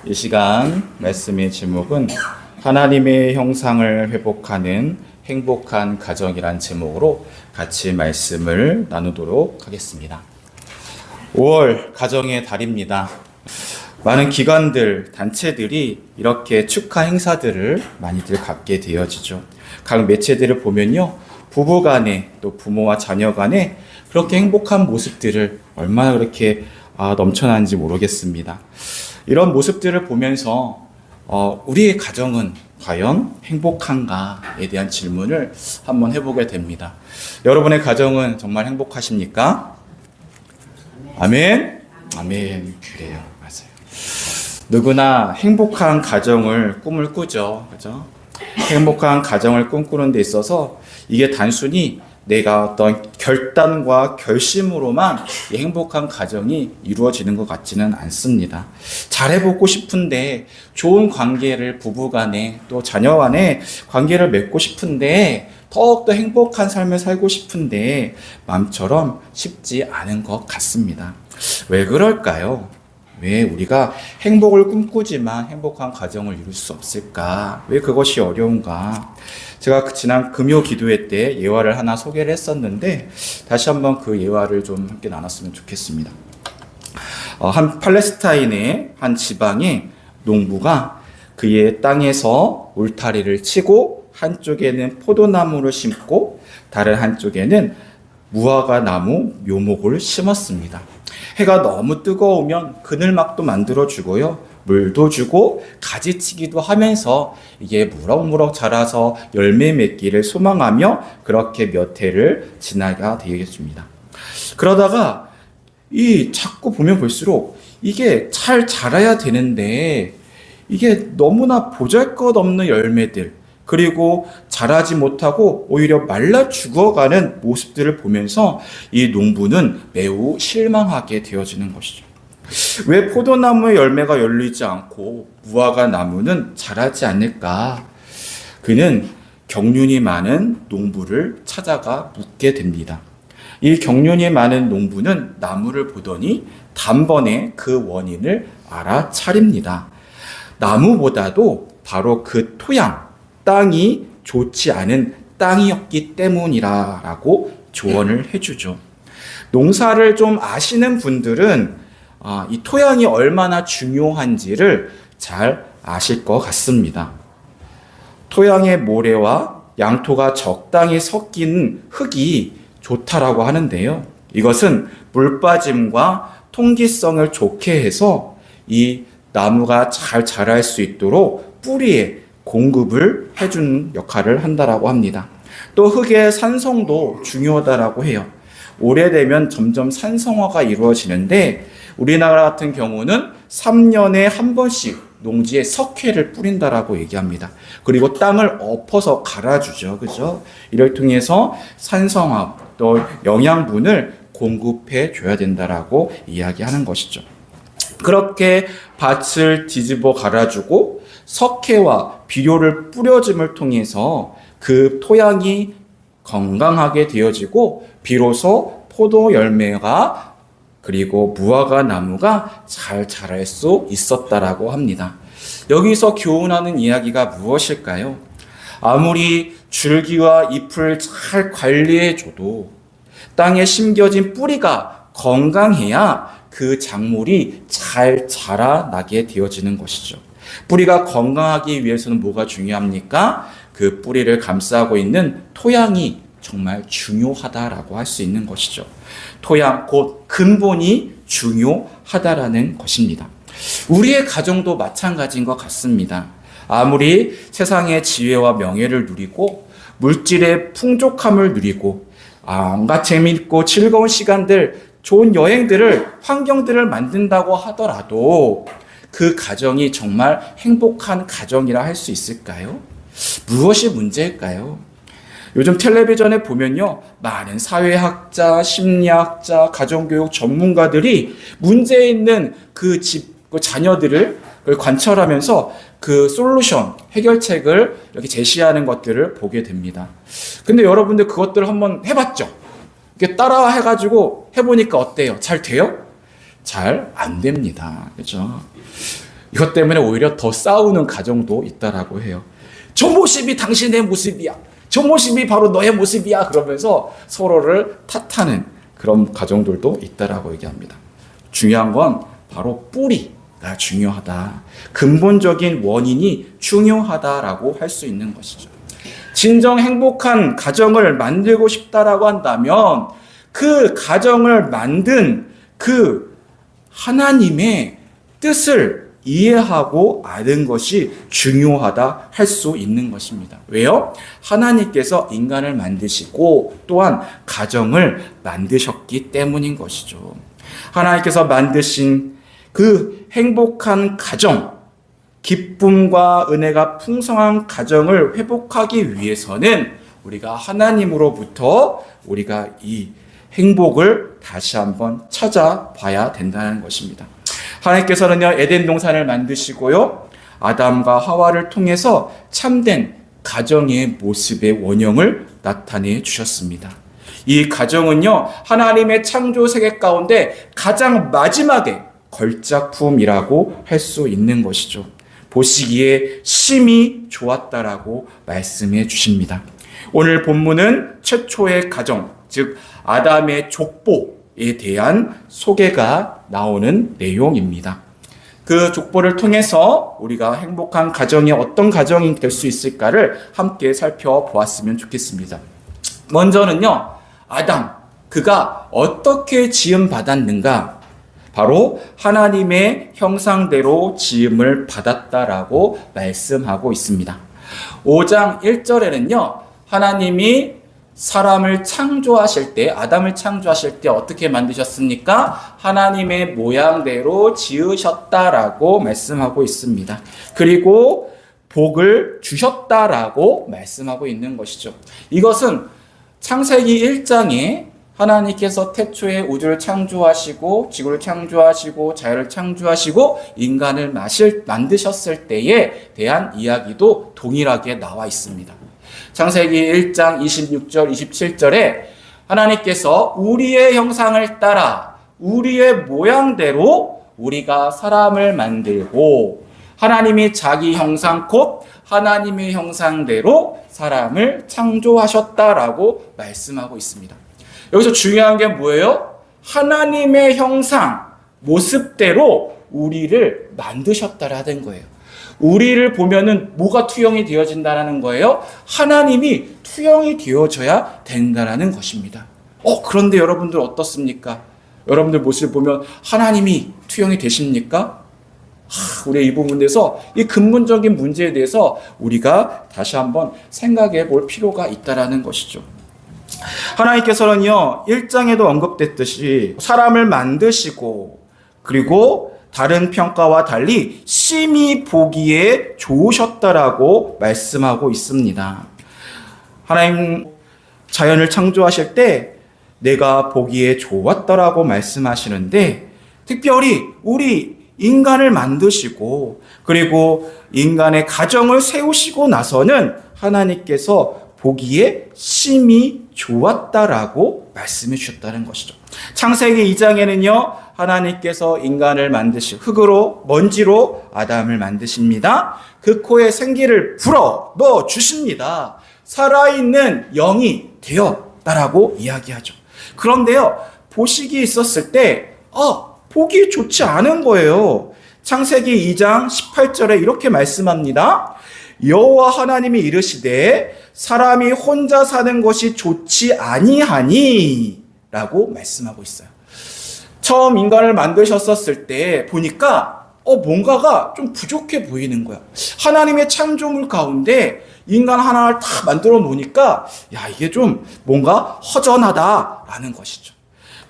이 시간 말씀의 제목은 하나님의 형상을 회복하는 행복한 가정이란 제목으로 같이 말씀을 나누도록 하겠습니다. 5월 가정의 달입니다. 많은 기관들, 단체들이 이렇게 축하 행사들을 많이들 갖게 되어지죠. 각 매체들을 보면요, 부부 간에 또 부모와 자녀 간에 그렇게 행복한 모습들을 얼마나 그렇게 넘쳐나는지 모르겠습니다. 이런 모습들을 보면서 우리의 가정은 과연 행복한가에 대한 질문을 한번 해보게 됩니다. 여러분의 가정은 정말 행복하십니까? 아멘? 아멘. 그래요. 맞아요. 누구나 행복한 가정을 꿈을 꾸죠. 그죠? 행복한 가정을 꿈꾸는 데 있어서 이게 단순히 내가 어떤 결단과 결심으로만 이 행복한 가정이 이루어지는 것 같지는 않습니다. 잘해보고 싶은데, 좋은 관계를 부부간에 또 자녀간에 관계를 맺고 싶은데, 더욱더 행복한 삶을 살고 싶은데 마음처럼 쉽지 않은 것 같습니다. 왜 그럴까요? 왜 우리가 행복을 꿈꾸지만 행복한 가정을 이룰 수 없을까? 왜 그것이 어려운가? 제가 지난 금요 기도회 때 예화를 하나 소개를 했었는데 다시 한번 그 예화를 좀 함께 나눴으면 좋겠습니다. 한 팔레스타인의 한 지방의 농부가 그의 땅에서 울타리를 치고 한쪽에는 포도나무를 심고 다른 한쪽에는 무화과 나무 묘목을 심었습니다. 해가 너무 뜨거우면 그늘막도 만들어 주고요, 물도 주고 가지치기도 하면서 이게 무럭무럭 자라서 열매 맺기를 소망하며 그렇게 몇 해를 지나가 되겠습니다. 그러다가 자꾸 보면 볼수록 이게 잘 자라야 되는데 이게 너무나 보잘것없는 열매들, 그리고 자라지 못하고 오히려 말라 죽어가는 모습들을 보면서 이 농부는 매우 실망하게 되어지는 것이죠. 왜 포도나무의 열매가 열리지 않고 무화과 나무는 자라지 않을까? 그는 경륜이 많은 농부를 찾아가 묻게 됩니다. 이 경륜이 많은 농부는 나무를 보더니 단번에 그 원인을 알아차립니다. 나무보다도 바로 그 토양, 땅이 좋지 않은 땅이었기 때문이라고 조언을 해주죠. 농사를 좀 아시는 분들은 이 토양이 얼마나 중요한지를 잘 아실 것 같습니다. 토양의 모래와 양토가 적당히 섞인 흙이 좋다라고 하는데요. 이것은 물빠짐과 통기성을 좋게 해서 이 나무가 잘 자랄 수 있도록 뿌리에 공급을 해주는 역할을 한다라고 합니다. 또 흙의 산성도 중요하다라고 해요. 오래되면 점점 산성화가 이루어지는데 우리나라 같은 경우는 3년에 한 번씩 농지에 석회를 뿌린다라고 얘기합니다. 그리고 땅을 엎어서 갈아주죠. 그죠? 이를 통해서 산성화 또 영양분을 공급해 줘야 된다라고 이야기하는 것이죠. 그렇게 밭을 뒤집어 갈아주고 석회와 비료를 뿌려줌을 통해서 그 토양이 건강하게 되어지고 비로소 포도 열매가 그리고 무화과 나무가 잘 자랄 수 있었다라고 합니다. 여기서 교훈하는 이야기가 무엇일까요? 아무리 줄기와 잎을 잘 관리해줘도 땅에 심겨진 뿌리가 건강해야 그 작물이 잘 자라나게 되어지는 것이죠. 뿌리가 건강하기 위해서는 뭐가 중요합니까? 그 뿌리를 감싸고 있는 토양이 정말 중요하다라고 할 수 있는 것이죠. 토양, 곧 근본이 중요하다라는 것입니다. 우리의 가정도 마찬가지인 것 같습니다. 아무리 세상의 지혜와 명예를 누리고 물질의 풍족함을 누리고 온갖 재미있고 즐거운 시간들, 좋은 여행들을, 환경들을 만든다고 하더라도 그 가정이 정말 행복한 가정이라 할 수 있을까요? 무엇이 문제일까요? 요즘 텔레비전에 보면요, 많은 사회학자, 심리학자, 가정교육 전문가들이 문제 있는 그 자녀들을 관찰하면서 그 솔루션, 해결책을 이렇게 제시하는 것들을 보게 됩니다. 근데 여러분들 그것들을 한번 해봤죠? 이렇게 따라 해가지고 해보니까 어때요? 잘 돼요? 잘 안 됩니다. 그렇죠? 이것 때문에 오히려 더 싸우는 가정도 있다라고 해요. 저 모습이 당신의 모습이야. 저 모습이 바로 너의 모습이야. 그러면서 서로를 탓하는 그런 가정들도 있다라고 얘기합니다. 중요한 건 바로 뿌리가 중요하다. 근본적인 원인이 중요하다라고 할 수 있는 것이죠. 진정 행복한 가정을 만들고 싶다라고 한다면 그 가정을 만든 그 하나님의 뜻을 이해하고 아는 것이 중요하다 할 수 있는 것입니다. 왜요? 하나님께서 인간을 만드시고 또한 가정을 만드셨기 때문인 것이죠. 하나님께서 만드신 그 행복한 가정, 기쁨과 은혜가 풍성한 가정을 회복하기 위해서는 우리가 하나님으로부터 우리가 이 행복을 다시 한번 찾아봐야 된다는 것입니다. 하나님께서는요, 에덴 동산을 만드시고요, 아담과 하와를 통해서 참된 가정의 모습의 원형을 나타내 주셨습니다. 이 가정은요, 하나님의 창조 세계 가운데 가장 마지막에 걸작품이라고 할 수 있는 것이죠. 보시기에 심히 좋았다라고 말씀해 주십니다. 오늘 본문은 최초의 가정, 즉 아담의 족보에 대한 소개가 나오는 내용입니다. 그 족보를 통해서 우리가 행복한 가정이 어떤 가정이 될 수 있을까를 함께 살펴보았으면 좋겠습니다. 먼저는요, 아담, 그가 어떻게 지음받았는가? 바로 하나님의 형상대로 지음을 받았다라고 말씀하고 있습니다. 5장 1절에는요, 하나님이 사람을 창조하실 때, 아담을 창조하실 때 어떻게 만드셨습니까? 하나님의 모양대로 지으셨다라고 말씀하고 있습니다. 그리고 복을 주셨다라고 말씀하고 있는 것이죠. 이것은 창세기 1장에 하나님께서 태초에 우주를 창조하시고 지구를 창조하시고 자연을 창조하시고 인간을 만드셨을 때에 대한 이야기도 동일하게 나와 있습니다. 창세기 1장 26절 27절에 하나님께서 우리의 형상을 따라 우리의 모양대로 우리가 사람을 만들고 하나님이 자기 형상 곧 하나님의 형상대로 사람을 창조하셨다라고 말씀하고 있습니다. 여기서 중요한 게 뭐예요? 하나님의 형상, 모습대로 우리를 만드셨다라는 거예요. 우리를 보면은 뭐가 투영이 되어진다라는 거예요? 하나님이 투영이 되어져야 된다라는 것입니다. 그런데 여러분들 어떻습니까? 여러분들 모습을 보면 하나님이 투영이 되십니까? 우리 이 부분에서 이 근본적인 문제에 대해서 우리가 다시 한번 생각해 볼 필요가 있다라는 것이죠. 하나님께서는요, 1장에도 언급됐듯이 사람을 만드시고 그리고 다른 평가와 달리 심히 보기에 좋으셨다라고 말씀하고 있습니다. 하나님 자연을 창조하실 때 내가 보기에 좋았더라고 말씀하시는데 특별히 우리 인간을 만드시고 그리고 인간의 가정을 세우시고 나서는 하나님께서 보기에 심히 좋았다라고 말씀해 주셨다는 것이죠. 창세기 2장에는요, 하나님께서 인간을 만드시 흙으로 먼지로 아담을 만드십니다. 그 코에 생기를 불어 넣어 주십니다. 살아있는 영이 되었다라고 이야기하죠. 그런데요, 보식이 있었을 때 보기 좋지 않은 거예요. 창세기 2장 18절에 이렇게 말씀합니다. 여호와 하나님이 이르시되 사람이 혼자 사는 것이 좋지 아니하니 라고 말씀하고 있어요. 처음 인간을 만드셨을 때 보니까 뭔가가 좀 부족해 보이는 거야. 하나님의 창조물 가운데 인간 하나를 다 만들어 놓으니까 이게 좀 뭔가 허전하다라는 것이죠.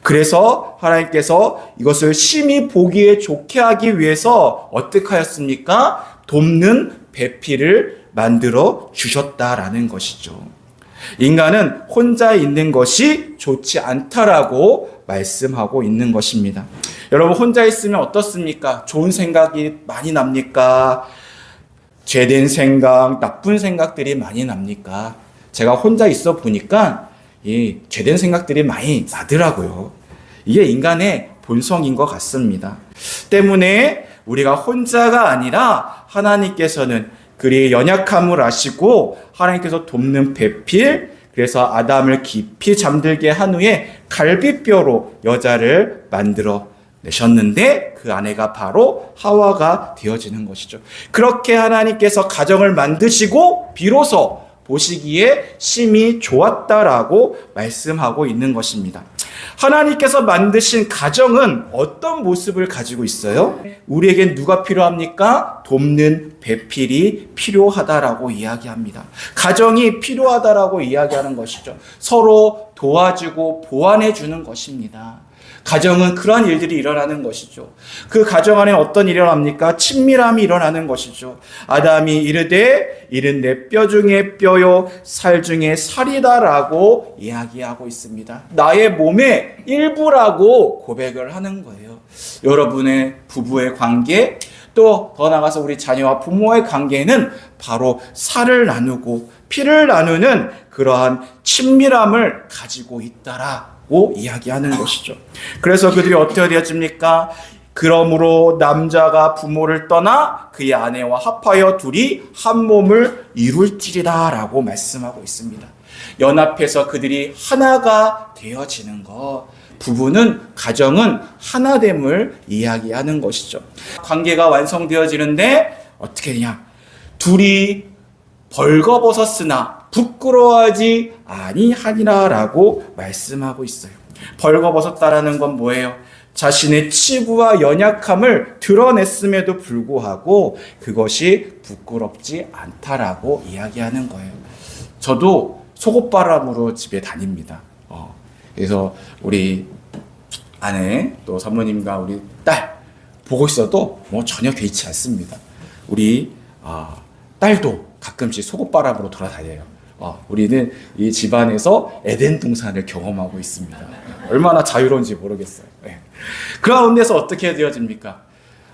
그래서 하나님께서 이것을 심히 보기에 좋게 하기 위해서 어떻게 하였습니까? 돕는 배필을 만들어 주셨다라는 것이죠. 인간은 혼자 있는 것이 좋지 않다라고 말씀하고 있는 것입니다. 여러분, 혼자 있으면 어떻습니까? 좋은 생각이 많이 납니까? 죄된 생각, 나쁜 생각들이 많이 납니까? 제가 혼자 있어 보니까 이 죄된 생각들이 많이 나더라고요. 이게 인간의 본성인 것 같습니다. 때문에 우리가 혼자가 아니라 하나님께서는 그리의 연약함을 아시고 하나님께서 돕는 배필, 그래서 아담을 깊이 잠들게 한 후에 갈비뼈로 여자를 만들어 내셨는데 그 아내가 바로 하와가 되어지는 것이죠. 그렇게 하나님께서 가정을 만드시고 비로소 보시기에 심히 좋았다라고 말씀하고 있는 것입니다. 하나님께서 만드신 가정은 어떤 모습을 가지고 있어요? 우리에겐 누가 필요합니까? 돕는 배필이 필요하다라고 이야기합니다. 가정이 필요하다라고 이야기하는 것이죠. 서로 도와주고 보완해 주는 것입니다. 가정은 그러한 일들이 일어나는 것이죠. 그 가정 안에 어떤 일이 일어납니까? 친밀함이 일어나는 것이죠. 아담이 이르되 이는 내 뼈 중에 뼈요 살 중에 살이다라고 이야기하고 있습니다. 나의 몸의 일부라고 고백을 하는 거예요. 여러분의 부부의 관계, 또 더 나아가서 우리 자녀와 부모의 관계는 바로 살을 나누고 피를 나누는 그러한 친밀함을 가지고 있다라고 이야기하는 것이죠. 그래서 그들이 어떻게 되어집니까? 그러므로 남자가 부모를 떠나 그의 아내와 합하여 둘이 한 몸을 이룰지리다 라고 말씀하고 있습니다. 연합해서 그들이 하나가 되어지는 것. 부부는, 가정은 하나됨을 이야기하는 것이죠. 관계가 완성되어지는데 어떻게 되냐? 둘이 벌거벗었으나 부끄러워하지 아니하니라라고 말씀하고 있어요. 벌거벗었다라는 건 뭐예요? 자신의 치부와 연약함을 드러냈음에도 불구하고 그것이 부끄럽지 않다라고 이야기하는 거예요. 저도 속옷바람으로 집에 다닙니다. 그래서 우리 아내 또 사모님과 우리 딸 보고 있어도 뭐 전혀 개의치 않습니다. 우리 딸도 가끔씩 속옷바람으로 돌아다녀요. 우리는 이 집안에서 에덴 동산을 경험하고 있습니다. 얼마나 자유로운지 모르겠어요. 네. 그 가운데서 어떻게 되어집니까?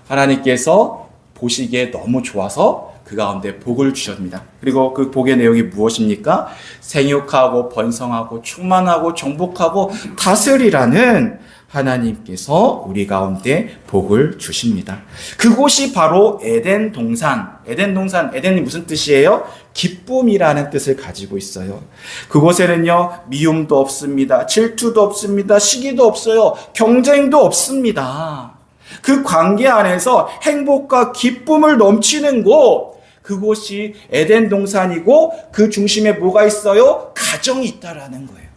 하나님께서 보시기에 너무 좋아서 그 가운데 복을 주셨습니다. 그리고 그 복의 내용이 무엇입니까? 생육하고 번성하고 충만하고 정복하고 다스리라는 하나님께서 우리 가운데 복을 주십니다. 그곳이 바로 에덴 동산. 에덴 동산, 에덴이 무슨 뜻이에요? 기쁨이라는 뜻을 가지고 있어요. 그곳에는요, 미움도 없습니다. 질투도 없습니다. 시기도 없어요. 경쟁도 없습니다. 그 관계 안에서 행복과 기쁨을 넘치는 곳, 그곳이 에덴 동산이고 그 중심에 뭐가 있어요? 가정이 있다라는 거예요.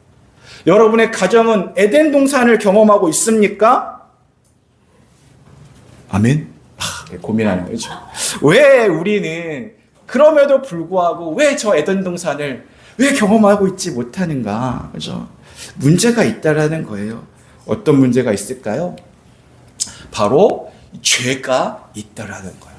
여러분의 가정은 에덴 동산을 경험하고 있습니까? 아멘? 고민하는 거죠. 왜 우리는 그럼에도 불구하고 왜 저 에덴 동산을 왜 경험하고 있지 못하는가? 그죠? 문제가 있다라는 거예요. 어떤 문제가 있을까요? 바로 죄가 있다라는 거예요.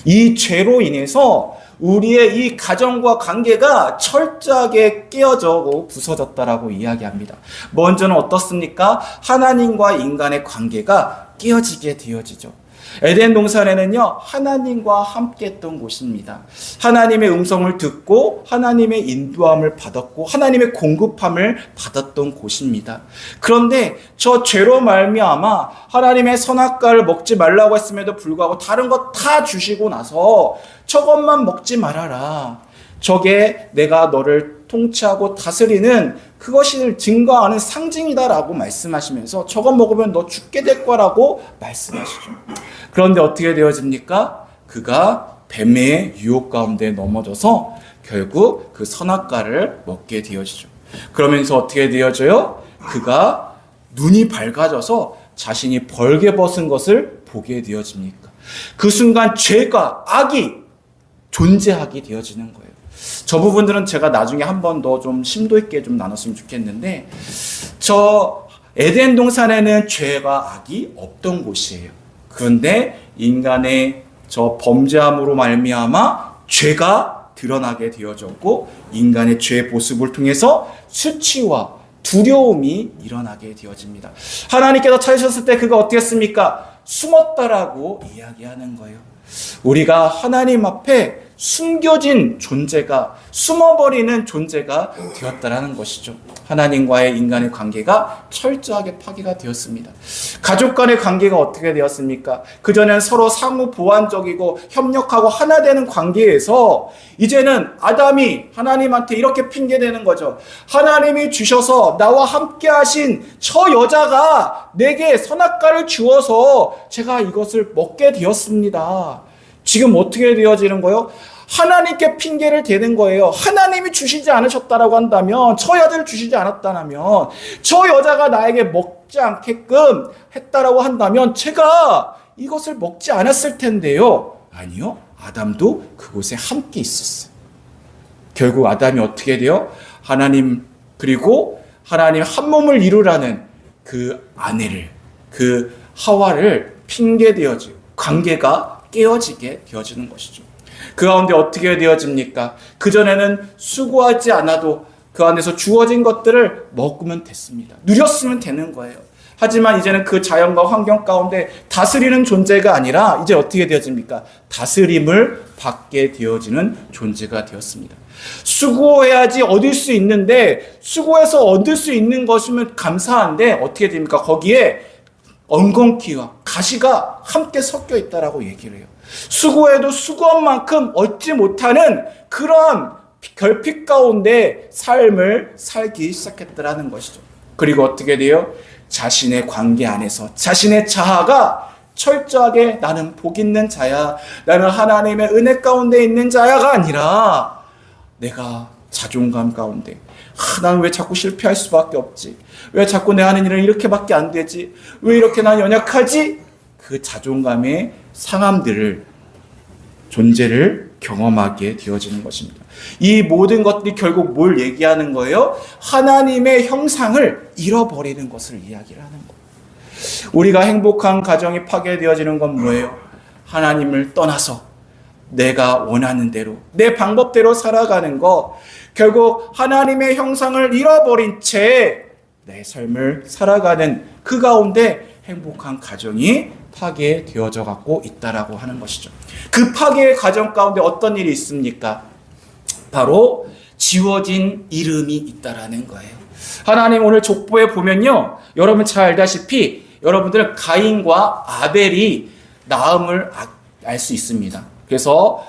이 죄로 인해서 우리의 이 가정과 관계가 철저하게 깨어져고 부서졌다라고 이야기합니다. 먼저는 어떻습니까? 하나님과 인간의 관계가 깨어지게 되어지죠. 에덴 동산에는요, 하나님과 함께 했던 곳입니다. 하나님의 음성을 듣고 하나님의 인도함을 받았고 하나님의 공급함을 받았던 곳입니다. 그런데 저 죄로 말미암아 하나님의 선악과를 먹지 말라고 했음에도 불구하고 다른 것 다 주시고 나서 저것만 먹지 말아라. 저게 내가 너를 통치하고 다스리는 그것을 증거하는 상징이다라고 말씀하시면서 저거 먹으면 너 죽게 될 거라고 말씀하시죠. 그런데 어떻게 되어집니까? 그가 뱀의 유혹 가운데 넘어져서 결국 그 선악과를 먹게 되어지죠. 그러면서 어떻게 되어져요? 그가 눈이 밝아져서 자신이 벌게 벗은 것을 보게 되어집니까? 그 순간 죄가, 악이 존재하게 되어지는 거예요. 저 부분들은 제가 나중에 한 번 더 좀 심도 있게 좀 나눴으면 좋겠는데, 저 에덴 동산에는 죄와 악이 없던 곳이에요. 그런데 인간의 저 범죄함으로 말미암아 죄가 드러나게 되어졌고, 인간의 죄 보습을 통해서 수치와 두려움이 일어나게 되어집니다. 하나님께서 찾으셨을 때 그가 어떻게 했습니까? 숨었다라고 이야기하는 거예요. 우리가 하나님 앞에 숨겨진 존재가, 숨어버리는 존재가 되었다라는 것이죠. 하나님과의 인간의 관계가 철저하게 파괴가 되었습니다. 가족 간의 관계가 어떻게 되었습니까? 그전엔 서로 상호 보완적이고 협력하고 하나 되는 관계에서 이제는 아담이 하나님한테 이렇게 핑계대는 거죠. 하나님이 주셔서 나와 함께 하신 저 여자가 내게 선악과를 주어서 제가 이것을 먹게 되었습니다. 지금 어떻게 되어지는 거예요? 하나님께 핑계를 대는 거예요. 하나님이 주시지 않으셨다라고 한다면, 저 여자를 주시지 않았다면, 저 여자가 나에게 먹지 않게끔 했다라고 한다면 제가 이것을 먹지 않았을 텐데요. 아니요. 아담도 그곳에 함께 있었어요. 결국 아담이 어떻게 돼요? 하나님, 그리고 하나님 한 몸을 이루라는 그 아내를, 그 하와를 핑계대어지고 관계가 깨어지게 되어지는 것이죠. 그 가운데 어떻게 되어집니까? 그전에는 수고하지 않아도 그 안에서 주어진 것들을 먹으면 됐습니다. 누렸으면 되는 거예요. 하지만 이제는 그 자연과 환경 가운데 다스리는 존재가 아니라 이제 어떻게 되어집니까? 다스림을 받게 되어지는 존재가 되었습니다. 수고해야지 얻을 수 있는데, 수고해서 얻을 수 있는 것이면 감사한데 어떻게 됩니까? 거기에 엉겅퀴와 가시가 함께 섞여 있다라고 얘기를 해요. 수고해도 수고한 만큼 얻지 못하는 그런 결핍 가운데 삶을 살기 시작했다라는 것이죠. 그리고 어떻게 돼요? 자신의 관계 안에서 자신의 자아가 철저하게 나는 복 있는 자야, 나는 하나님의 은혜 가운데 있는 자야가 아니라 내가 자존감 가운데, 난 왜 자꾸 실패할 수밖에 없지? 왜 자꾸 내 하는 일은 이렇게밖에 안 되지? 왜 이렇게 난 연약하지? 그 자존감의 상함들을, 존재를 경험하게 되어지는 것입니다. 이 모든 것들이 결국 뭘 얘기하는 거예요? 하나님의 형상을 잃어버리는 것을 이야기를 하는 거예요. 우리가 행복한 가정이 파괴되어지는 건 뭐예요? 하나님을 떠나서 내가 원하는 대로, 내 방법대로 살아가는 것, 결국 하나님의 형상을 잃어버린 채 내 삶을 살아가는 그 가운데 행복한 가정이 파괴되어져 갖고 있다라고 하는 것이죠. 그 파괴의 가정 가운데 어떤 일이 있습니까? 바로 지워진 이름이 있다라는 거예요. 하나님 오늘 족보에 보면요, 여러분 잘 알다시피 여러분들은 가인과 아벨이 낳음을 알 수 있습니다. 그래서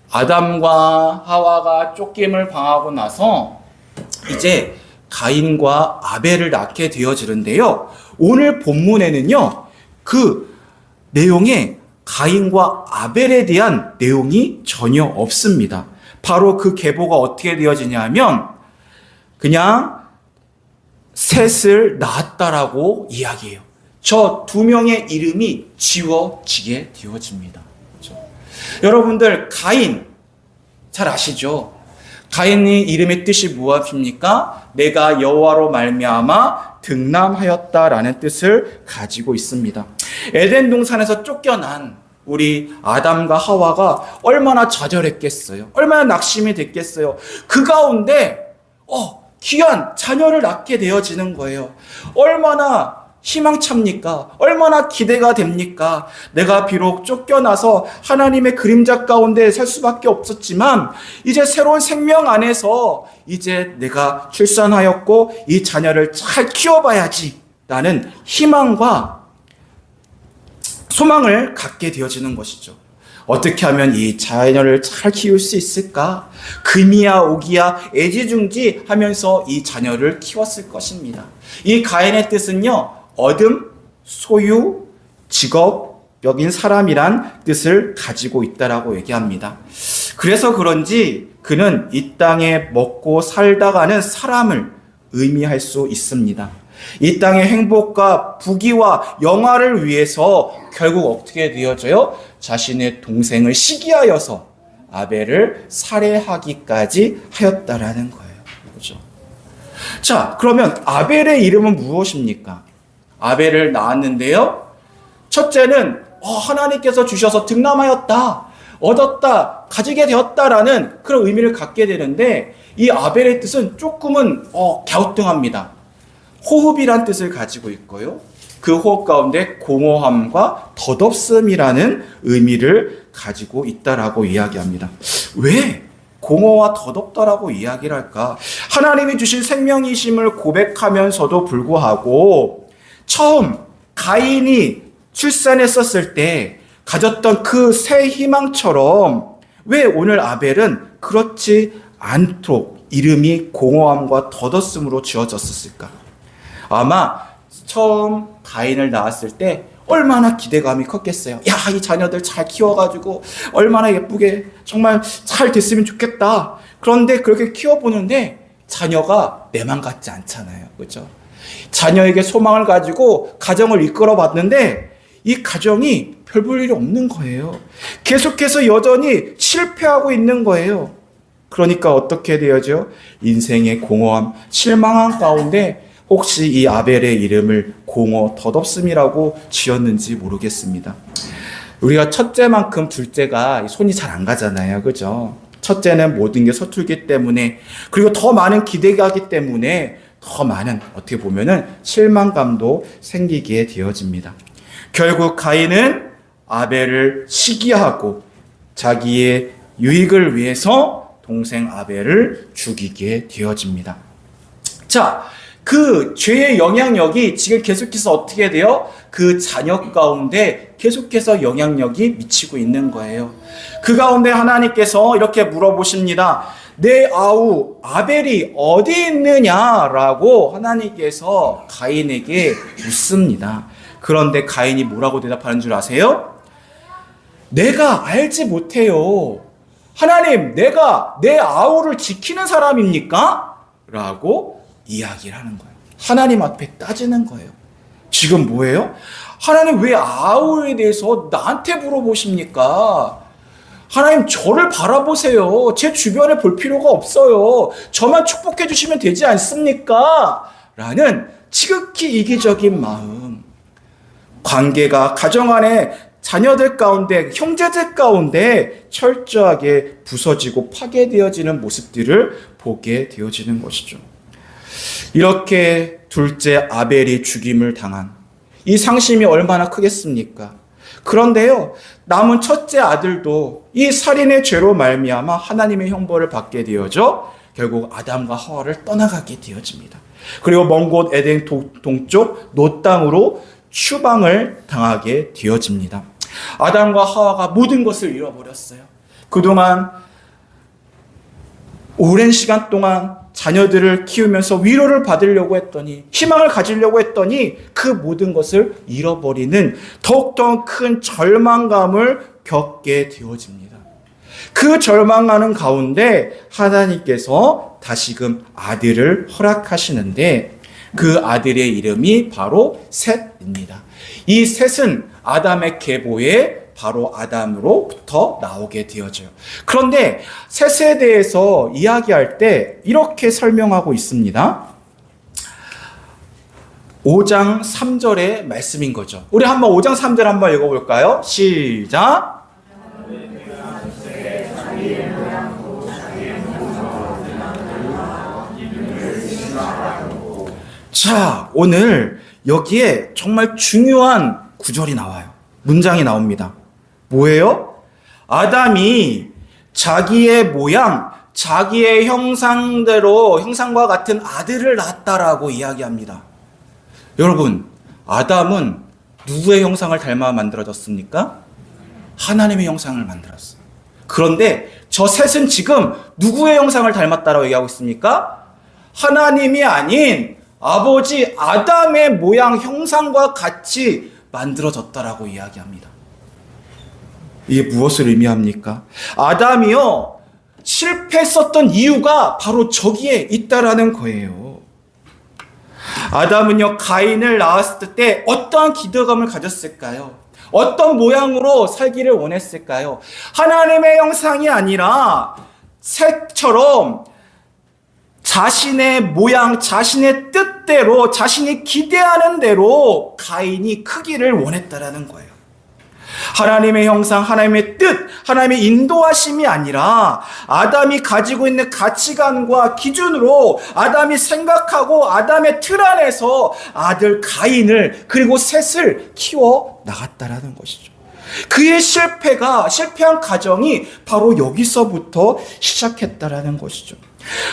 아담과 하와가 쫓김을 당하고 나서 이제 가인과 아벨을 낳게 되어지는데요. 오늘 본문에는요, 그 내용에 가인과 아벨에 대한 내용이 전혀 없습니다. 바로 그 계보가 어떻게 되어지냐면 그냥 셋을 낳았다라고 이야기해요. 저 두 명의 이름이 지워지게 되어집니다. 그렇죠? 여러분들 가인 잘 아시죠? 가인의 이름의 뜻이 무엇입니까? 내가 여호와로 말미암아 등남하였다라는 뜻을 가지고 있습니다. 에덴 동산에서 쫓겨난 우리 아담과 하와가 얼마나 좌절했겠어요? 얼마나 낙심이 됐겠어요? 그 가운데 귀한 자녀를 낳게 되어지는 거예요. 얼마나 희망찹니까? 얼마나 기대가 됩니까? 내가 비록 쫓겨나서 하나님의 그림자 가운데 살 수밖에 없었지만 이제 새로운 생명 안에서 이제 내가 출산하였고 이 자녀를 잘 키워봐야지 라는 희망과 소망을 갖게 되어지는 것이죠. 어떻게 하면 이 자녀를 잘 키울 수 있을까? 금이야 오기야 애지중지 하면서 이 자녀를 키웠을 것입니다. 이 가인의 뜻은요, 얻음, 소유, 직업, 여긴 사람이란 뜻을 가지고 있다라고 얘기합니다. 그래서 그런지 그는 이 땅에 먹고 살다가는 사람을 의미할 수 있습니다. 이 땅의 행복과 부귀와 영화를 위해서 결국 어떻게 되어져요? 자신의 동생을 시기하여서 아벨을 살해하기까지 하였다라는 거예요. 그렇죠? 자, 그러면 아벨의 이름은 무엇입니까? 아벨을 낳았는데요. 첫째는 하나님께서 주셔서 등남하였다, 얻었다, 가지게 되었다라는 그런 의미를 갖게 되는데 이 아벨의 뜻은 조금은 갸우뚱합니다. 호흡이란 뜻을 가지고 있고요. 그 호흡 가운데 공허함과 덧없음이라는 의미를 가지고 있다라고 이야기합니다. 왜 공허와 덧없다라고 이야기를 할까? 하나님이 주신 생명이심을 고백하면서도 불구하고 처음 가인이 출산했었을 때 가졌던 그 새 희망처럼 왜 오늘 아벨은 그렇지 않도록 이름이 공허함과 덧없음으로 지어졌었을까? 아마 처음 가인을 낳았을 때 얼마나 기대감이 컸겠어요. 야, 이 자녀들 잘 키워가지고 얼마나 예쁘게 정말 잘 됐으면 좋겠다. 그런데 그렇게 키워보는데 자녀가 내 맘 같지 않잖아요. 그렇죠? 자녀에게 소망을 가지고 가정을 이끌어 봤는데 이 가정이 별 볼 일이 없는 거예요. 계속해서 여전히 실패하고 있는 거예요. 그러니까 어떻게 되어져? 인생의 공허함, 실망한 가운데 혹시 이 아벨의 이름을 공허, 덧없음이라고 지었는지 모르겠습니다. 우리가 첫째만큼 둘째가 손이 잘 안 가잖아요. 그죠? 첫째는 모든 게 서툴기 때문에, 그리고 더 많은 기대가 하기 때문에 더 많은, 어떻게 보면은 실망감도 생기게 되어집니다. 결국 가인은 아벨을 시기하고 자기의 유익을 위해서 동생 아벨을 죽이게 되어집니다. 자, 그 죄의 영향력이 지금 계속해서 어떻게 돼요? 그 자녀 가운데 계속해서 영향력이 미치고 있는 거예요. 그 가운데 하나님께서 이렇게 물어보십니다. 내 아우 아벨이 어디 있느냐라고 하나님께서 가인에게 묻습니다. 그런데 가인이 뭐라고 대답하는 줄 아세요? 내가 알지 못해요. 하나님, 내가 내 아우를 지키는 사람입니까? 라고 이야기를 하는 거예요. 하나님 앞에 따지는 거예요. 지금 뭐예요? 하나님 왜 아우에 대해서 나한테 물어보십니까? 하나님 저를 바라보세요. 제 주변을 볼 필요가 없어요. 저만 축복해 주시면 되지 않습니까? 라는 지극히 이기적인 마음. 관계가 가정 안에 자녀들 가운데, 형제들 가운데 철저하게 부서지고 파괴되어지는 모습들을 보게 되어지는 것이죠. 이렇게 둘째 아벨이 죽임을 당한 이 상심이 얼마나 크겠습니까? 그런데요, 남은 첫째 아들도 이 살인의 죄로 말미암아 하나님의 형벌을 받게 되어져 결국 아담과 하와를 떠나가게 되어집니다. 그리고 먼 곳 에덴 동쪽 노 땅으로 추방을 당하게 되어집니다. 아담과 하와가 모든 것을 잃어버렸어요. 그동안 오랜 시간 동안 자녀들을 키우면서 위로를 받으려고 했더니, 희망을 가지려고 했더니 그 모든 것을 잃어버리는 더욱더 큰 절망감을 겪게 되어집니다. 그 절망하는 가운데 하나님께서 다시금 아들을 허락하시는데 그 아들의 이름이 바로 셋입니다. 이 셋은 아담의 계보에 바로 아담으로부터 나오게 되어져요. 그런데 셋에 대해서 이야기할 때 이렇게 설명하고 있습니다. 5장 3절의 말씀인 거죠. 우리 한번 5장 3절 한번 읽어볼까요? 시작. 자, 오늘 여기에 정말 중요한 구절이 나와요. 문장이 나옵니다. 뭐예요? 아담이 자기의 모양, 자기의 형상대로, 형상과 같은 아들을 낳았다라고 이야기합니다. 여러분, 아담은 누구의 형상을 닮아 만들어졌습니까? 하나님의 형상을 만들었어요. 그런데 저 셋은 지금 누구의 형상을 닮았다라고 얘기하고 있습니까? 하나님이 아닌 아버지 아담의 모양, 형상과 같이 만들어졌다라고 이야기합니다. 이게 무엇을 의미합니까? 아담이요, 실패했었던 이유가 바로 저기에 있다라는 거예요. 아담은요, 가인을 낳았을 때 어떠한 기대감을 가졌을까요? 어떤 모양으로 살기를 원했을까요? 하나님의 형상이 아니라 셋처럼 자신의 모양, 자신의 뜻대로, 자신이 기대하는 대로 가인이 크기를 원했다라는 거예요. 하나님의 형상, 하나님의 뜻, 하나님의 인도하심이 아니라 아담이 가지고 있는 가치관과 기준으로 아담이 생각하고 아담의 틀 안에서 아들 가인을 그리고 셋을 키워 나갔다라는 것이죠. 그의 실패한 가정이 바로 여기서부터 시작했다라는 것이죠.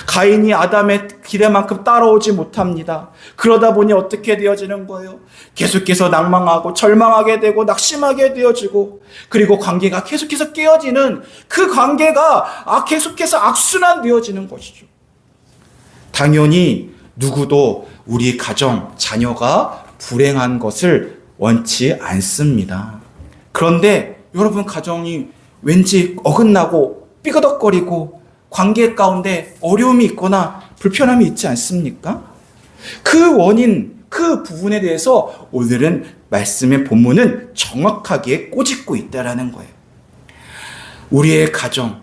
가인이 아담의 기대만큼 따라오지 못합니다. 그러다 보니 어떻게 되어지는 거예요? 계속해서 낭망하고 절망하게 되고 낙심하게 되어지고, 그리고 관계가 계속해서 깨어지는 그 관계가 계속해서 악순환 되어지는 것이죠. 당연히 누구도 우리 가정, 자녀가 불행한 것을 원치 않습니다. 그런데 여러분 가정이 왠지 어긋나고 삐그덕거리고 관계 가운데 어려움이 있거나 불편함이 있지 않습니까? 그 원인, 그 부분에 대해서 오늘은 말씀의 본문은 정확하게 꼬집고 있다라는 거예요. 우리의 가정,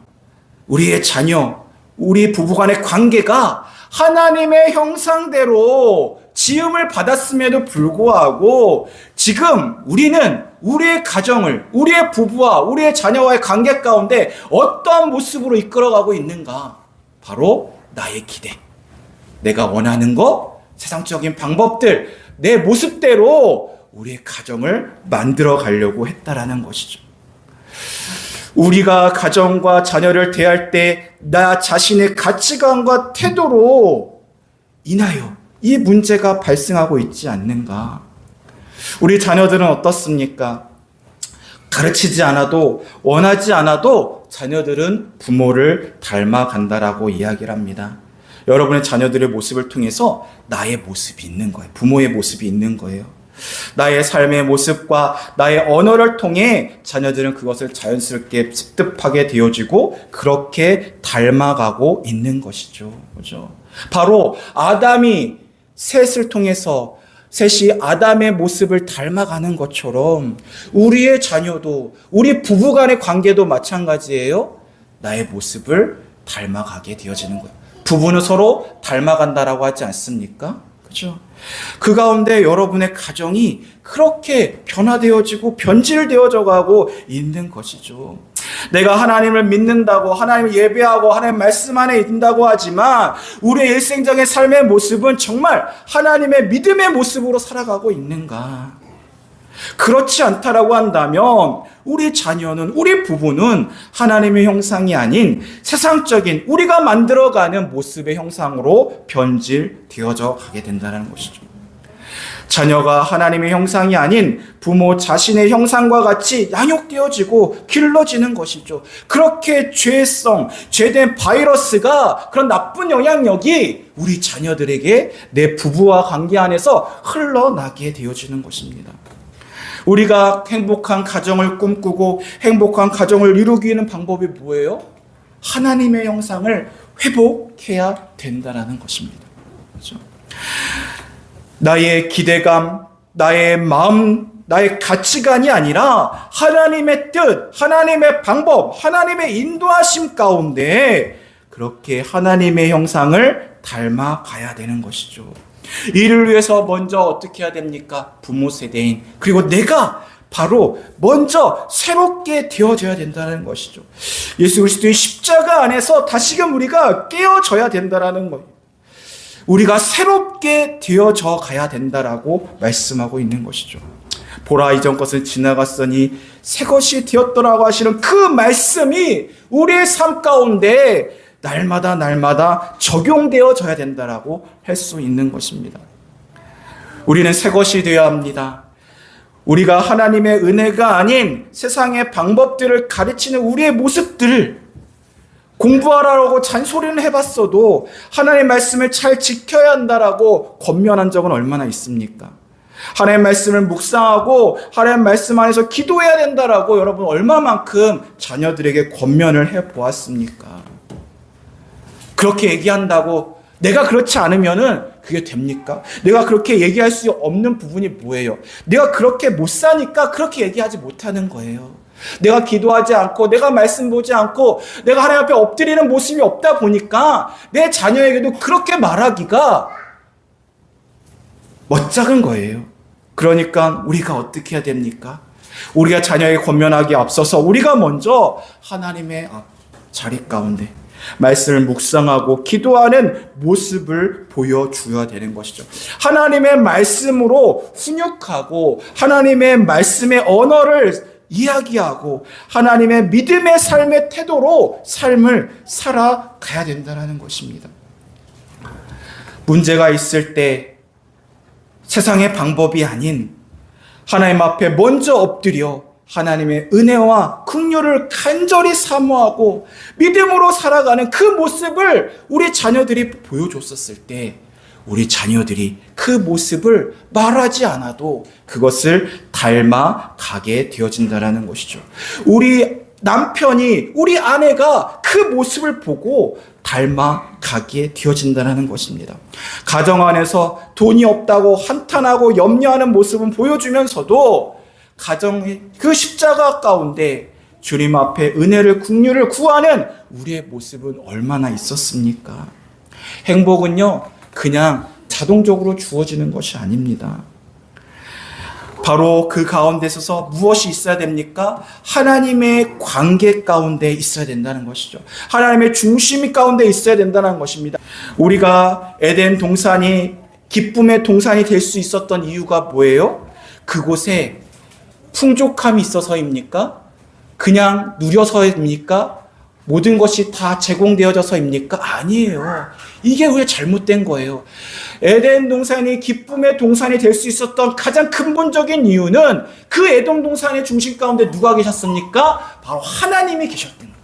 우리의 자녀, 우리 부부간의 관계가 하나님의 형상대로 지음을 받았음에도 불구하고 지금 우리는 우리의 가정을, 우리의 부부와 우리의 자녀와의 관계 가운데 어떠한 모습으로 이끌어가고 있는가? 바로 나의 기대, 내가 원하는 것, 세상적인 방법들, 내 모습대로 우리의 가정을 만들어 가려고 했다라는 것이죠. 우리가 가정과 자녀를 대할 때 나 자신의 가치관과 태도로 인하여 이 문제가 발생하고 있지 않는가? 우리 자녀들은 어떻습니까? 가르치지 않아도, 원하지 않아도 자녀들은 부모를 닮아간다라고 이야기를 합니다. 여러분의 자녀들의 모습을 통해서 나의 모습이 있는 거예요. 부모의 모습이 있는 거예요. 나의 삶의 모습과 나의 언어를 통해 자녀들은 그것을 자연스럽게 습득하게 되어지고 그렇게 닮아가고 있는 것이죠. 그렇죠? 바로 아담이 셋을 통해서 셋이 아담의 모습을 닮아가는 것처럼 우리의 자녀도, 우리 부부간의 관계도 마찬가지예요. 나의 모습을 닮아가게 되어지는 거예요. 부부는 서로 닮아간다라고 하지 않습니까? 그렇죠? 그 가운데 여러분의 가정이 그렇게 변화되어지고 변질되어져 가고 있는 것이죠. 내가 하나님을 믿는다고, 하나님을 예배하고 하나님 말씀 안에 있다고 하지만 우리의 일생적인 삶의 모습은 정말 하나님의 믿음의 모습으로 살아가고 있는가? 그렇지 않다라고 한다면 우리 자녀는, 우리 부부는 하나님의 형상이 아닌 세상적인 우리가 만들어가는 모습의 형상으로 변질되어져 가게 된다는 것이죠. 자녀가 하나님의 형상이 아닌 부모 자신의 형상과 같이 양육되어지고 길러지는 것이죠. 그렇게 죄성, 죄된 바이러스가, 그런 나쁜 영향력이 우리 자녀들에게 내 부부와 관계 안에서 흘러나게 되어지는 것입니다. 우리가 행복한 가정을 꿈꾸고 행복한 가정을 이루기 위한 방법이 뭐예요? 하나님의 형상을 회복해야 된다는 것입니다. 그렇죠? 나의 기대감, 나의 마음, 나의 가치관이 아니라 하나님의 뜻, 하나님의 방법, 하나님의 인도하심 가운데 그렇게 하나님의 형상을 닮아가야 되는 것이죠. 이를 위해서 먼저 어떻게 해야 됩니까? 부모 세대인, 그리고 내가 바로 먼저 새롭게 되어져야 된다는 것이죠. 예수 그리스도의 십자가 안에서 다시금 우리가 깨어져야 된다는 거예요. 우리가 새롭게 되어져 가야 된다라고 말씀하고 있는 것이죠. 보라, 이전 것은 지나갔으니 새 것이 되었더라고 하시는 그 말씀이 우리의 삶 가운데 날마다 적용되어져야 된다라고 할 수 있는 것입니다. 우리는 새 것이 되어야 합니다. 우리가 하나님의 은혜가 아닌 세상의 방법들을 가르치는 우리의 모습들을 공부하라고 잔소리는 해봤어도 하나님의 말씀을 잘 지켜야 한다라고 권면한 적은 얼마나 있습니까? 하나님의 말씀을 묵상하고 하나님의 말씀 안에서 기도해야 된다라고 여러분 얼마만큼 자녀들에게 권면을 해보았습니까? 그렇게 얘기한다고 내가 그렇지 않으면은 그게 됩니까? 내가 그렇게 얘기할 수 없는 부분이 뭐예요? 내가 그렇게 못 사니까 그렇게 얘기하지 못하는 거예요. 내가 기도하지 않고, 내가 말씀 보지 않고, 내가 하나님 앞에 엎드리는 모습이 없다 보니까 내 자녀에게도 그렇게 말하기가 멋작은 거예요. 그러니까 우리가 어떻게 해야 됩니까? 우리가 자녀에게 권면하기에 앞서서 우리가 먼저 하나님의 자리 가운데 말씀을 묵상하고 기도하는 모습을 보여줘야 되는 것이죠. 하나님의 말씀으로 훈육하고 하나님의 말씀의 언어를 이야기하고 하나님의 믿음의 삶의 태도로 삶을 살아가야 된다는 것입니다. 문제가 있을 때 세상의 방법이 아닌 하나님 앞에 먼저 엎드려 하나님의 은혜와 긍휼을 간절히 사모하고 믿음으로 살아가는 그 모습을 우리 자녀들이 보여줬었을 때 우리 자녀들이 그 모습을 말하지 않아도 그것을 닮아가게 되어진다는 것이죠. 우리 남편이, 우리 아내가 그 모습을 보고 닮아가게 되어진다는 것입니다. 가정 안에서 돈이 없다고 한탄하고 염려하는 모습은 보여주면서도 가정의 그 십자가 가운데 주님 앞에 은혜를 긍휼을 구하는 우리의 모습은 얼마나 있었습니까? 행복은요, 그냥 자동적으로 주어지는 것이 아닙니다. 바로 그 가운데 있어서 무엇이 있어야 됩니까? 하나님의 관계 가운데 있어야 된다는 것이죠. 하나님의 중심 가운데 있어야 된다는 것입니다. 우리가 에덴 동산이 기쁨의 동산이 될 수 있었던 이유가 뭐예요? 그곳에 풍족함이 있어서입니까? 그냥 누려서입니까? 모든 것이 다 제공되어져서입니까? 아니에요. 이게 왜 잘못된 거예요? 에덴 동산이 기쁨의 동산이 될 수 있었던 가장 근본적인 이유는 그 에덴 동산의 중심 가운데 누가 계셨습니까? 바로 하나님이 계셨던 거예요.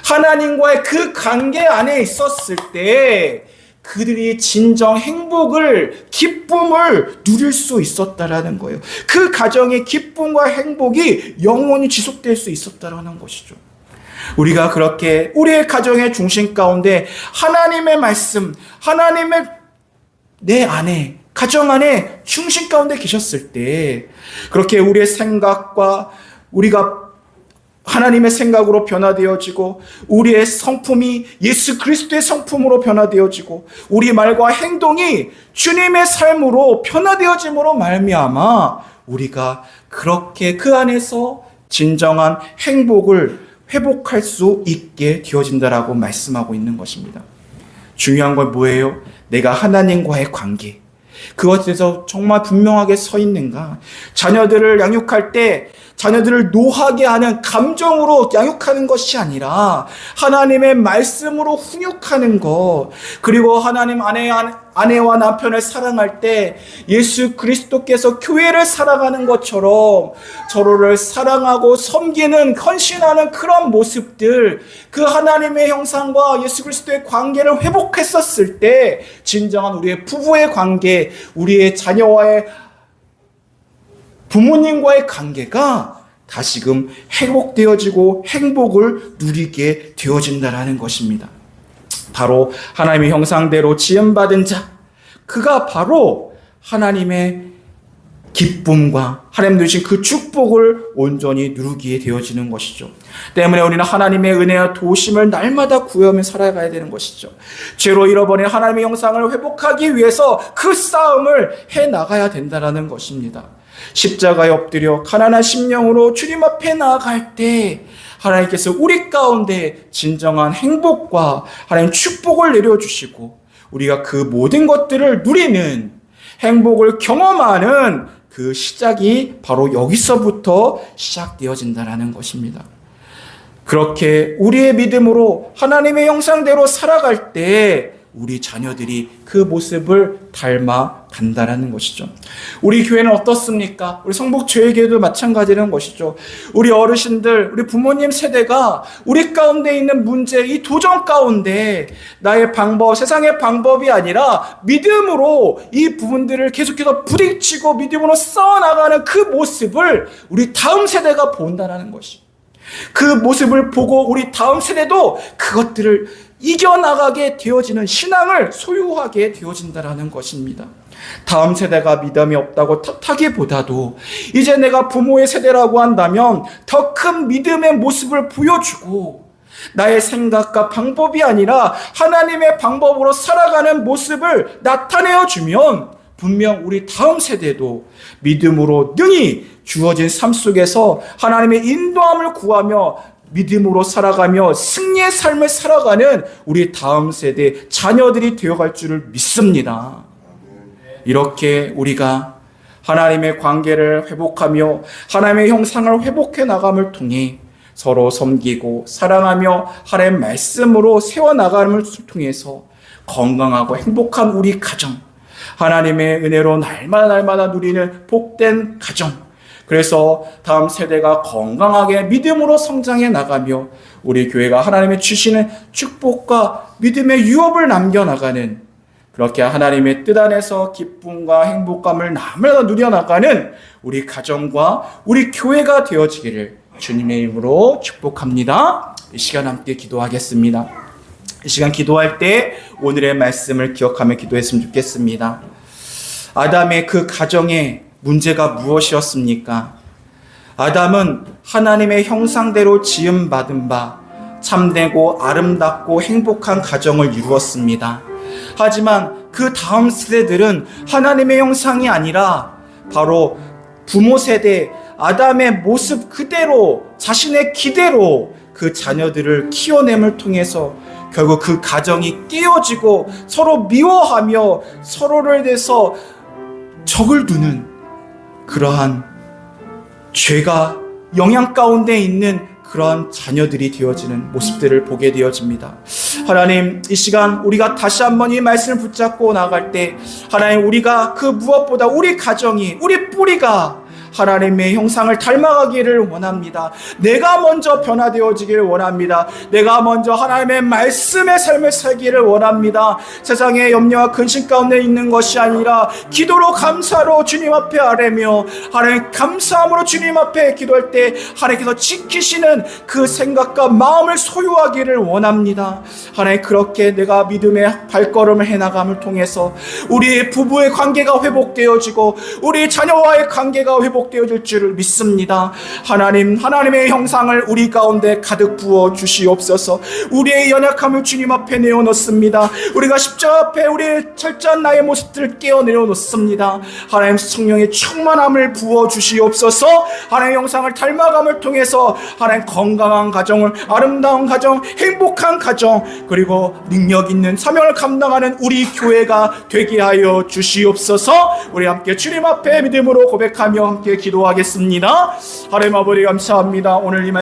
하나님과의 그 관계 안에 있었을 때 그들이 진정 행복을, 기쁨을 누릴 수 있었다라는 거예요. 그 가정의 기쁨과 행복이 영원히 지속될 수 있었다라는 것이죠. 우리가 그렇게 우리의 가정의 중심 가운데 하나님의 말씀, 하나님의 내 안에, 가정 안에 중심 가운데 계셨을 때 그렇게 우리의 생각과 우리가 하나님의 생각으로 변화되어지고 우리의 성품이 예수 그리스도의 성품으로 변화되어지고 우리 말과 행동이 주님의 삶으로 변화되어짐으로 말미암아 우리가 그렇게 그 안에서 진정한 행복을 회복할 수 있게 되어진다라고 말씀하고 있는 것입니다. 중요한 건 뭐예요? 내가 하나님과의 관계, 그것에서 정말 분명하게 서 있는가? 자녀들을 양육할 때 자녀들을 노하게 하는 감정으로 양육하는 것이 아니라 하나님의 말씀으로 훈육하는 것, 그리고 하나님 아내와 남편을 사랑할 때 예수 그리스도께서 교회를 사랑하는 것처럼 서로를 사랑하고 섬기는, 헌신하는 그런 모습들, 그 하나님의 형상과 예수 그리스도의 관계를 회복했었을 때 진정한 우리의 부부의 관계, 우리의 자녀와의 부모님과의 관계가 다시금 회복되어지고 행복을 누리게 되어진다는 것입니다. 바로 하나님의 형상대로 지음받은 자, 그가 바로 하나님의 기쁨과 하나님 주신 그 축복을 온전히 누리게 되어지는 것이죠. 때문에 우리는 하나님의 은혜와 도우심을 날마다 구하며 살아가야 되는 것이죠. 죄로 잃어버린 하나님의 형상을 회복하기 위해서 그 싸움을 해나가야 된다는 것입니다. 십자가에 엎드려 가난한 심령으로 주님 앞에 나아갈 때 하나님께서 우리 가운데 진정한 행복과 하나님 축복을 내려주시고 우리가 그 모든 것들을 누리는, 행복을 경험하는 그 시작이 바로 여기서부터 시작되어진다는 것입니다. 그렇게 우리의 믿음으로 하나님의 형상대로 살아갈 때 우리 자녀들이 그 모습을 닮아간다는 것이죠. 우리 교회는 어떻습니까? 우리 성북교회도 마찬가지라는 것이죠. 우리 어르신들, 우리 부모님 세대가 우리 가운데 있는 문제, 이 도전 가운데 나의 방법, 세상의 방법이 아니라 믿음으로 이 부분들을 계속해서 부딪히고 믿음으로 써나가는 그 모습을 우리 다음 세대가 본다는 것이. 그 모습을 보고 우리 다음 세대도 그것들을 이겨나가게 되어지는 신앙을 소유하게 되어진다는 것입니다. 다음 세대가 믿음이 없다고 탓하기보다도 이제 내가 부모의 세대라고 한다면 더 큰 믿음의 모습을 보여주고 나의 생각과 방법이 아니라 하나님의 방법으로 살아가는 모습을 나타내어주면 분명 우리 다음 세대도 믿음으로 능히 주어진 삶 속에서 하나님의 인도함을 구하며 믿음으로 살아가며 승리의 삶을 살아가는 우리 다음 세대 자녀들이 되어갈 줄을 믿습니다. 이렇게 우리가 하나님의 관계를 회복하며 하나님의 형상을 회복해 나감을 통해 서로 섬기고 사랑하며 하나님의 말씀으로 세워나감을 통해서 건강하고 행복한 우리 가정, 하나님의 은혜로 날마다 누리는 복된 가정, 그래서 다음 세대가 건강하게 믿음으로 성장해 나가며 우리 교회가 하나님의 주시는 축복과 믿음의 유업을 남겨나가는, 그렇게 하나님의 뜻 안에서 기쁨과 행복감을 날마다 누려나가는 우리 가정과 우리 교회가 되어지기를 주님의 이름으로 축복합니다. 이 시간 함께 기도하겠습니다. 이 시간 기도할 때 오늘의 말씀을 기억하며 기도했으면 좋겠습니다. 아담의 그 가정에 문제가 무엇이었습니까? 아담은 하나님의 형상대로 지음받은 바 참되고 아름답고 행복한 가정을 이루었습니다. 하지만 그 다음 세대들은 하나님의 형상이 아니라 바로 부모 세대 아담의 모습 그대로 자신의 기대로 그 자녀들을 키워냄을 통해서 결국 그 가정이 깨어지고 서로 미워하며 서로를 대해서 적을 두는 그러한 죄가 영향 가운데 있는 그러한 자녀들이 되어지는 모습들을 보게 되어집니다. 하나님, 이 시간 우리가 다시 한번 이 말씀을 붙잡고 나갈 때 하나님, 우리가 그 무엇보다 우리 가정이, 우리 뿌리가 하나님의 형상을 닮아가기를 원합니다. 내가 먼저 변화되어지기를 원합니다. 내가 먼저 하나님의 말씀의 삶을 살기를 원합니다. 세상의 염려와 근심 가운데 있는 것이 아니라 기도로 감사로 주님 앞에 아뢰며 하나님 감사함으로 주님 앞에 기도할 때 하나님께서 지키시는 그 생각과 마음을 소유하기를 원합니다. 하나님, 그렇게 내가 믿음의 발걸음을 해나감을 통해서 우리 부부의 관계가 회복되어지고 우리 자녀와의 관계가 회복되어질 줄을 믿습니다. 하나님, 하나님의 형상을 우리 가운데 가득 부어 주시옵소서. 우리의 연약함을 주님 앞에 내어놓습니다. 우리가 십자가 앞에 우리의 철저한 나의 모습들을 깨어 내어놓습니다. 하나님, 성령의 충만함을 부어 주시옵소서. 하나님의 형상을 닮아감을 통해서 하나님 건강한 가정을, 아름다운 가정, 행복한 가정, 그리고 능력 있는 사명을 감당하는 우리 교회가 되게 하여 주시옵소서. 우리 함께 주님 앞에 믿음으로 고백하며 함께 기도하겠습니다. 하나님 아버지, 감사합니다. 오늘 이